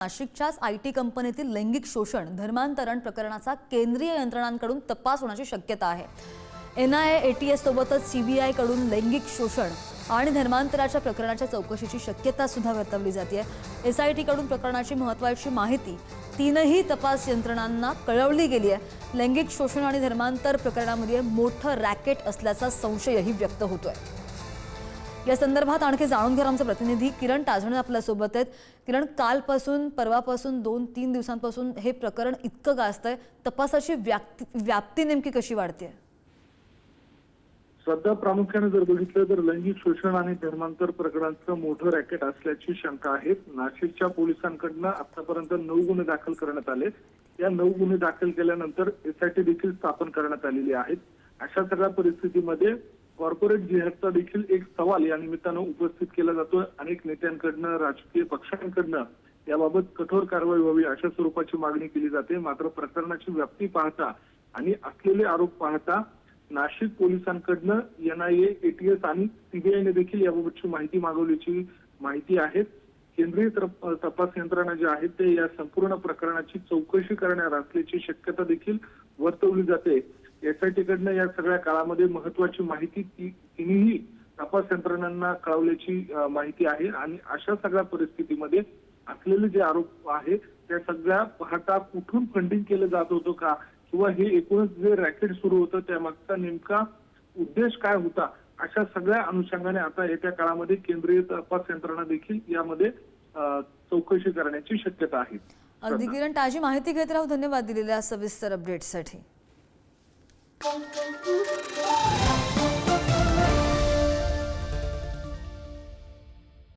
नाशिकच्याच IT कंपनीतील लैंगिक शोषण धर्मांतरण प्रकरणाचा केंद्रीय यंत्रणांकडून तपास होण्याची शक्यता आहे। NIA ATS सोबतच CBI कडून लैंगिक शोषण आणि धर्मांतराच्या प्रकरणाच्या चौकशीची शक्यता सुद्धा वर्तवली जाते। SIT कडून प्रकरणाची महत्त्वाची माहिती तीनही तपास यंत्रणांना कळवली गेली आहे। लैंगिक शोषण आणि धर्मांतर प्रकरणामध्ये मोठं रॅकेट असल्याचा संशयही व्यक्त होतोय। या संदर्भात आणखी जाणून घेणार आमचे प्रतिनिधी किरण टाजणे आपल्या सोबत आहेत। किरण, कालपासून परवापासून 2-3 दिवसांपासून हे प्रकरण इतकं गाजतंय, तपासाची व्याप्ती नेमकी कशी वाढते? सध्या प्रामुख्याने जर बघितलं तर लैंगिक शोषण आणि धर्मांतर प्रकरणाचं मोठं रॅकेट असल्याची शंका आहे। नाशिकच्या पोलिसांकडून आतापर्यंत 9 गुन्हे दाखल करण्यात आले। या 9 गुन्हे दाखल केल्यानंतर SIT देखील स्थापन करण्यात आलेली आहे। अशा सगळ्या परिस्थितीमध्ये कॉर्पोरेट जिहादचा देखील एक सवाल या निमित्तानं उपस्थित केला जातो। अनेक नेत्यांकडनं, राजकीय पक्षांकडनं याबाबत कठोर कारवाई व्हावी अशा स्वरूपाची मागणी केली जाते। मात्र प्रकरणाची व्याप्ती पाहता आणि असलेले आरोप पाहता नाशिक पोलिसांकडनं NIA ATS आणि CBI ने देखील याबाबतची माहिती मागवल्याची माहिती आहे। केंद्रीय तपास यंत्रणा जी आहेत ते या संपूर्ण प्रकरणाची चौकशी करणार असल्याची शक्यता देखील वर्तवली जाते। SIT कडनं या सगळ्या काळामध्ये महत्त्वाची माहिती तिन्ही तपास यंत्रणांना कळवल्याची माहिती आहे आणि अशा सगळ्या परिस्थितीमध्ये असलेले जे आरोप आहेत त्या सगळ्या पाहता कुठून फंडिंग केलं जात होतं का, किंवा हे एकूणच जे रॅकेट सुरू होतं त्यामागचा नेमका उद्देश काय होता, अशा सगळ्या अनुषंगाने आता येत्या काळामध्ये केंद्रीय तपास यंत्रणा देखील यामध्ये चौकशी करण्याची शक्यता आहे। अगदी किरण, ताजी माहिती घेत राहू। धन्यवाद दिलेल्या सविस्तर अपडेटसाठी।